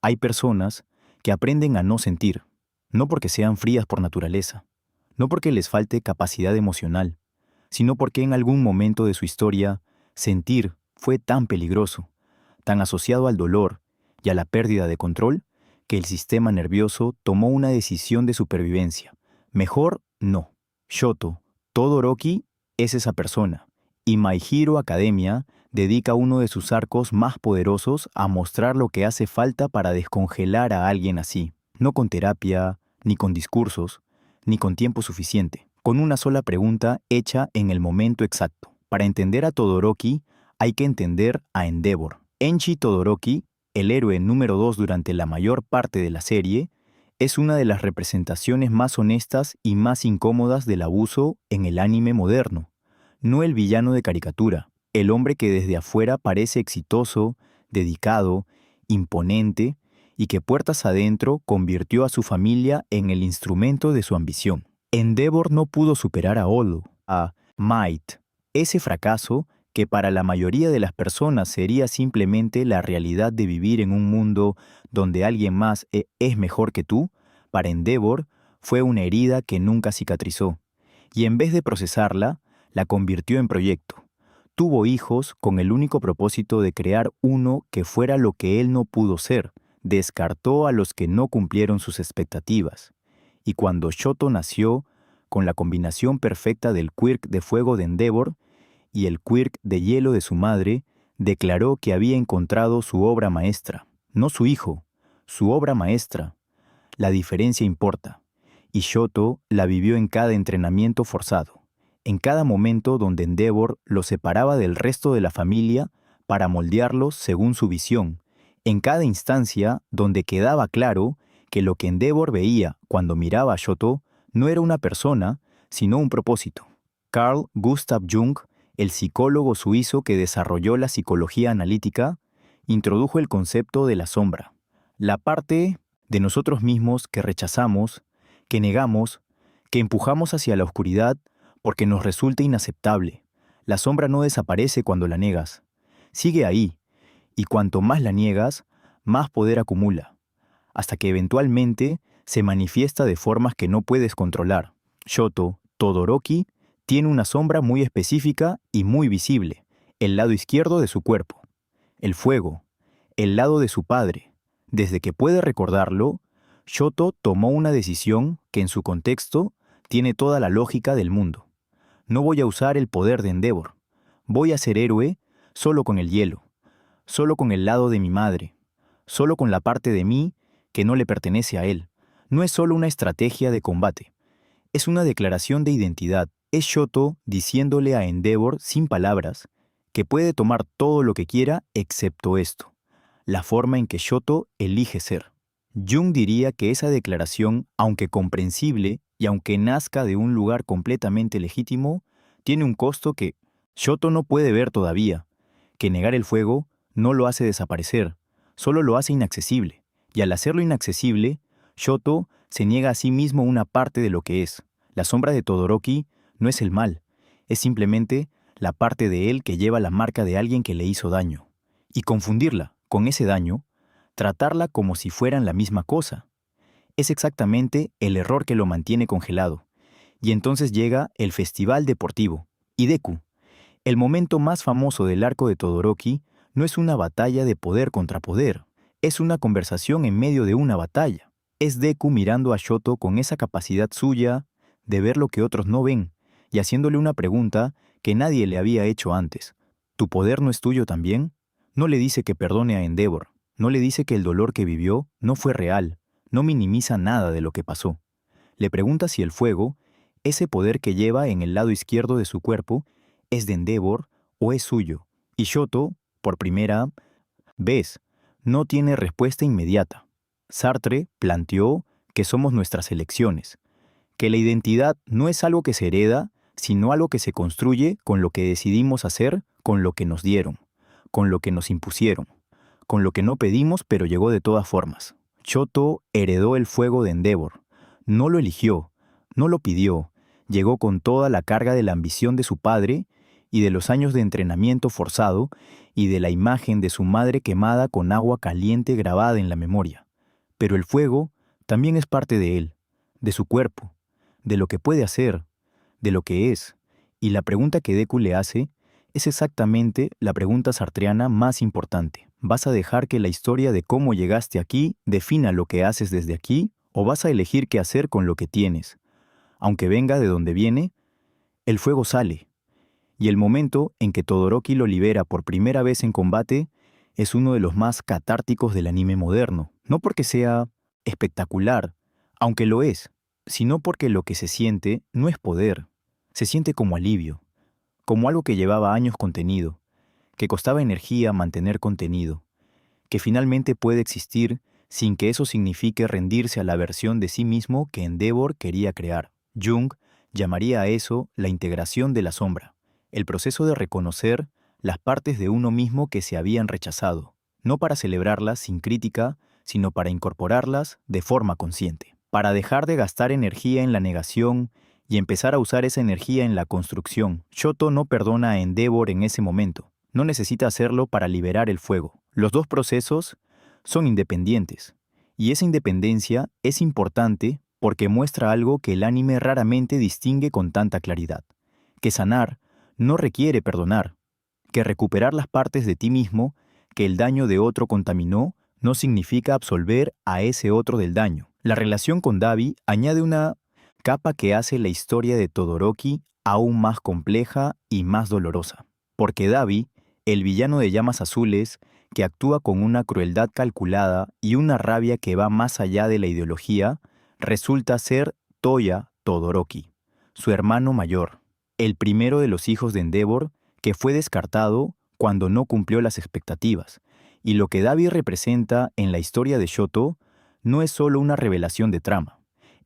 Hay personas que aprenden a no sentir, no porque sean frías por naturaleza, no porque les falte capacidad emocional, sino porque en algún momento de su historia sentir fue tan peligroso, tan asociado al dolor y a la pérdida de control, que el sistema nervioso tomó una decisión de supervivencia. Mejor no. Shoto Todoroki es esa persona, y My Hero Academia dedica uno de sus arcos más poderosos a mostrar lo que hace falta para descongelar a alguien así. No con terapia, ni con discursos, ni con tiempo suficiente. Con una sola pregunta hecha en el momento exacto. Para entender a Todoroki, hay que entender a Endeavor. Enchi Todoroki, el héroe número 2 durante la mayor parte de la serie, es una de las representaciones más honestas y más incómodas del abuso en el anime moderno. No el villano de caricatura, el hombre que desde afuera parece exitoso, dedicado, imponente, y que puertas adentro convirtió a su familia en el instrumento de su ambición. Endeavor no pudo superar a Olo, a Might. Ese fracaso, que para la mayoría de las personas sería simplemente la realidad de vivir en un mundo donde alguien más es mejor que tú, para Endeavor fue una herida que nunca cicatrizó, y en vez de procesarla, la convirtió en proyecto. Tuvo hijos con el único propósito de crear uno que fuera lo que él no pudo ser. Descartó a los que no cumplieron sus expectativas. Y cuando Shoto nació, con la combinación perfecta del quirk de fuego de Endeavor y el quirk de hielo de su madre, declaró que había encontrado su obra maestra. No su hijo, su obra maestra. La diferencia importa. Y Shoto la vivió en cada entrenamiento forzado, en cada momento donde Endeavor lo separaba del resto de la familia para moldearlos según su visión, en cada instancia donde quedaba claro que lo que Endeavor veía cuando miraba a Shoto no era una persona, sino un propósito. Carl Gustav Jung, el psicólogo suizo que desarrolló la psicología analítica, introdujo el concepto de la sombra, la parte de nosotros mismos que rechazamos, que negamos, que empujamos hacia la oscuridad porque nos resulta inaceptable. La sombra no desaparece cuando la negas. Sigue ahí, y cuanto más la niegas, más poder acumula, hasta que eventualmente se manifiesta de formas que no puedes controlar. Shoto Todoroki tiene una sombra muy específica y muy visible, el lado izquierdo de su cuerpo, el fuego, el lado de su padre. Desde que puede recordarlo, Shoto tomó una decisión que en su contexto tiene toda la lógica del mundo. No voy a usar el poder de Endeavor. Voy a ser héroe solo con el hielo, solo con el lado de mi madre, solo con la parte de mí que no le pertenece a él. No es solo una estrategia de combate, es una declaración de identidad. Es Shoto diciéndole a Endeavor sin palabras que puede tomar todo lo que quiera excepto esto, la forma en que Shoto elige ser. Jung diría que esa declaración, aunque comprensible y aunque nazca de un lugar completamente legítimo, tiene un costo que Shoto no puede ver todavía, que negar el fuego no lo hace desaparecer, solo lo hace inaccesible, y al hacerlo inaccesible, Shoto se niega a sí mismo una parte de lo que es. La sombra de Todoroki no es el mal, es simplemente la parte de él que lleva la marca de alguien que le hizo daño. Y confundirla con ese daño, tratarla como si fueran la misma cosa, es exactamente el error que lo mantiene congelado. Y entonces llega el festival deportivo, y Deku. El momento más famoso del arco de Todoroki no es una batalla de poder contra poder, es una conversación en medio de una batalla. Es Deku mirando a Shoto con esa capacidad suya de ver lo que otros no ven y haciéndole una pregunta que nadie le había hecho antes. ¿Tu poder no es tuyo también? No le dice que perdone a Endeavor, no le dice que el dolor que vivió no fue real, no minimiza nada de lo que pasó. Le pregunta si el fuego, ese poder que lleva en el lado izquierdo de su cuerpo, es de Endeavor o es suyo. Y Shoto, por primera vez, no tiene respuesta inmediata. Sartre planteó que somos nuestras elecciones, que la identidad no es algo que se hereda, sino algo que se construye con lo que decidimos hacer, con lo que nos dieron, con lo que nos impusieron, con lo que no pedimos pero llegó de todas formas. Shoto heredó el fuego de Endeavor. No lo eligió, no lo pidió, llegó con toda la carga de la ambición de su padre y de los años de entrenamiento forzado, y de la imagen de su madre quemada con agua caliente grabada en la memoria. Pero el fuego también es parte de él, de su cuerpo, de lo que puede hacer, de lo que es. Y la pregunta que Deku le hace es exactamente la pregunta sartreana más importante. ¿Vas a dejar que la historia de cómo llegaste aquí defina lo que haces desde aquí, o vas a elegir qué hacer con lo que tienes? Aunque venga de donde viene, el fuego sale. Y el momento en que Todoroki lo libera por primera vez en combate es uno de los más catárticos del anime moderno. No porque sea espectacular, aunque lo es, sino porque lo que se siente no es poder. Se siente como alivio, como algo que llevaba años contenido, que costaba energía mantener contenido, que finalmente puede existir sin que eso signifique rendirse a la versión de sí mismo que Endeavor quería crear. Jung llamaría a eso la integración de la sombra, el proceso de reconocer las partes de uno mismo que se habían rechazado, no para celebrarlas sin crítica, sino para incorporarlas de forma consciente, para dejar de gastar energía en la negación y empezar a usar esa energía en la construcción. Shoto no perdona a Endeavor en ese momento, no necesita hacerlo para liberar el fuego. Los dos procesos son independientes, y esa independencia es importante porque muestra algo que el anime raramente distingue con tanta claridad, que sanar no requiere perdonar, que recuperar las partes de ti mismo que el daño de otro contaminó no significa absolver a ese otro del daño. La relación con Dabi añade una capa que hace la historia de Todoroki aún más compleja y más dolorosa, porque Dabi, el villano de Llamas Azules, que actúa con una crueldad calculada y una rabia que va más allá de la ideología, resulta ser Toya Todoroki, su hermano mayor, el primero de los hijos de Endeavor, que fue descartado cuando no cumplió las expectativas. Y lo que Dabi representa en la historia de Shoto no es solo una revelación de trama,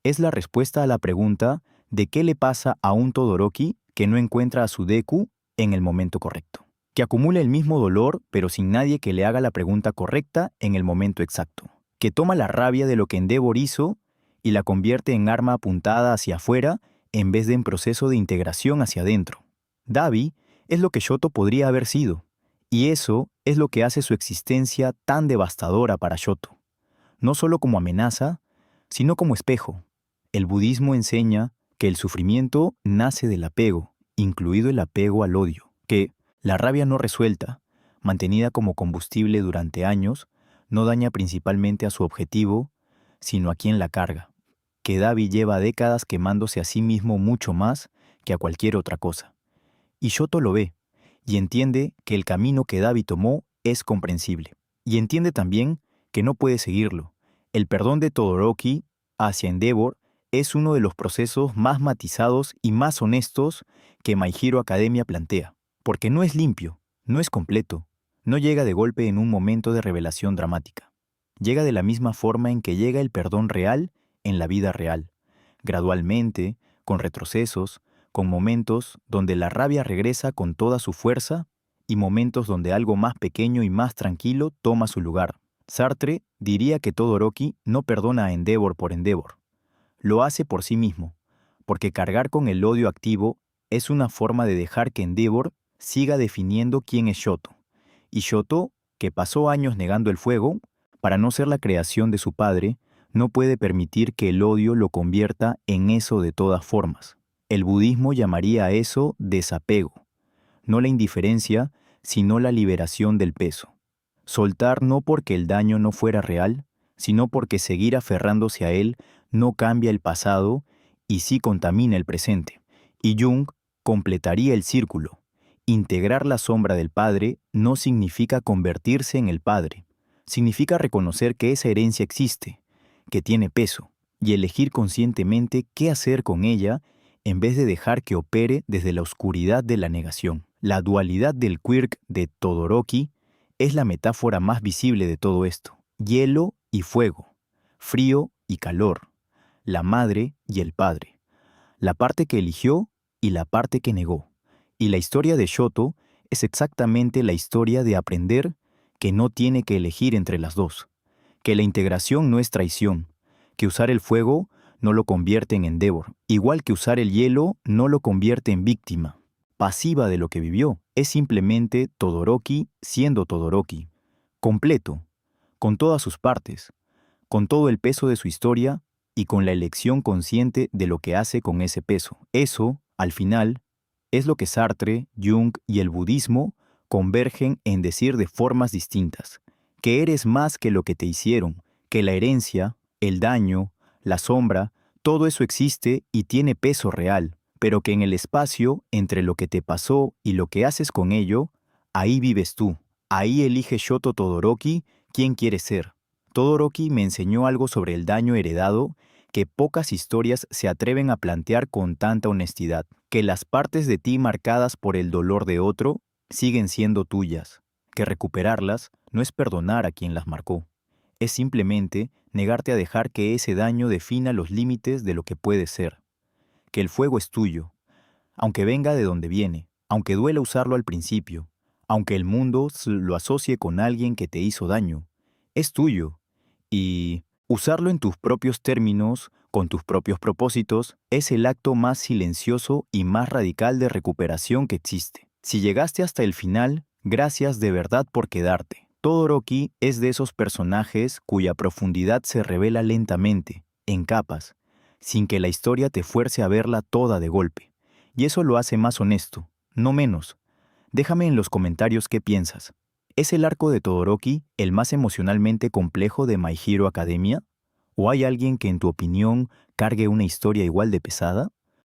es la respuesta a la pregunta de qué le pasa a un Todoroki que no encuentra a su Deku en el momento correcto, que acumula el mismo dolor pero sin nadie que le haga la pregunta correcta en el momento exacto, que toma la rabia de lo que Endeavor hizo y la convierte en arma apuntada hacia afuera en vez de en proceso de integración hacia adentro. Dabi es lo que Shoto podría haber sido, y eso es lo que hace su existencia tan devastadora para Shoto, no solo como amenaza, sino como espejo. El budismo enseña que el sufrimiento nace del apego, incluido el apego al odio, que la rabia no resuelta, mantenida como combustible durante años, no daña principalmente a su objetivo, sino a quien la carga, que Dabi lleva décadas quemándose a sí mismo mucho más que a cualquier otra cosa. Y Shoto lo ve, y entiende que el camino que Dabi tomó es comprensible. Y entiende también que no puede seguirlo. El perdón de Todoroki hacia Endeavor es uno de los procesos más matizados y más honestos que My Hero Academia plantea, porque no es limpio, no es completo, no llega de golpe en un momento de revelación dramática. Llega de la misma forma en que llega el perdón real en la vida real, gradualmente, con retrocesos, con momentos donde la rabia regresa con toda su fuerza y momentos donde algo más pequeño y más tranquilo toma su lugar. Sartre diría que Todoroki no perdona a Endeavor por Endeavor. Lo hace por sí mismo, porque cargar con el odio activo es una forma de dejar que Endeavor siga definiendo quién es Shoto. Y Shoto, que pasó años negando el fuego, para no ser la creación de su padre, no puede permitir que el odio lo convierta en eso de todas formas. El budismo llamaría a eso desapego, no la indiferencia, sino la liberación del peso. Soltar no porque el daño no fuera real, sino porque seguir aferrándose a él no cambia el pasado y sí contamina el presente. Y Jung completaría el círculo. Integrar la sombra del padre no significa convertirse en el padre, significa reconocer que esa herencia existe, que tiene peso, y elegir conscientemente qué hacer con ella en vez de dejar que opere desde la oscuridad de la negación. La dualidad del quirk de Todoroki es la metáfora más visible de todo esto. Hielo y fuego, frío y calor, la madre y el padre, la parte que eligió y la parte que negó. Y la historia de Shoto es exactamente la historia de aprender que no tiene que elegir entre las dos, que la integración no es traición, que usar el fuego no lo convierte en Endeavor, igual que usar el hielo no lo convierte en víctima. pasiva de lo que vivió. Es simplemente Todoroki siendo Todoroki, completo, con todas sus partes, con todo el peso de su historia y con la elección consciente de lo que hace con ese peso. Eso, al final, es lo que Sartre, Jung y el budismo convergen en decir de formas distintas, que eres más que lo que te hicieron, que la herencia, el daño, la sombra, todo eso existe y tiene peso real, pero que en el espacio entre lo que te pasó y lo que haces con ello, ahí vives tú. Ahí elige Shoto Todoroki quién quieres ser. Todoroki me enseñó algo sobre el daño heredado que pocas historias se atreven a plantear con tanta honestidad, que las partes de ti marcadas por el dolor de otro siguen siendo tuyas, que recuperarlas no es perdonar a quien las marcó, es simplemente negarte a dejar que ese daño defina los límites de lo que puede ser, que el fuego es tuyo, aunque venga de donde viene, aunque duela usarlo al principio, aunque el mundo lo asocie con alguien que te hizo daño, es tuyo. Y usarlo en tus propios términos, con tus propios propósitos, es el acto más silencioso y más radical de recuperación que existe. Si llegaste hasta el final, gracias de verdad por quedarte. Todoroki es de esos personajes cuya profundidad se revela lentamente, en capas, sin que la historia te fuerce a verla toda de golpe. Y eso lo hace más honesto, no menos. Déjame en los comentarios qué piensas. ¿Es el arco de Todoroki el más emocionalmente complejo de My Hero Academia? ¿O hay alguien que en tu opinión cargue una historia igual de pesada?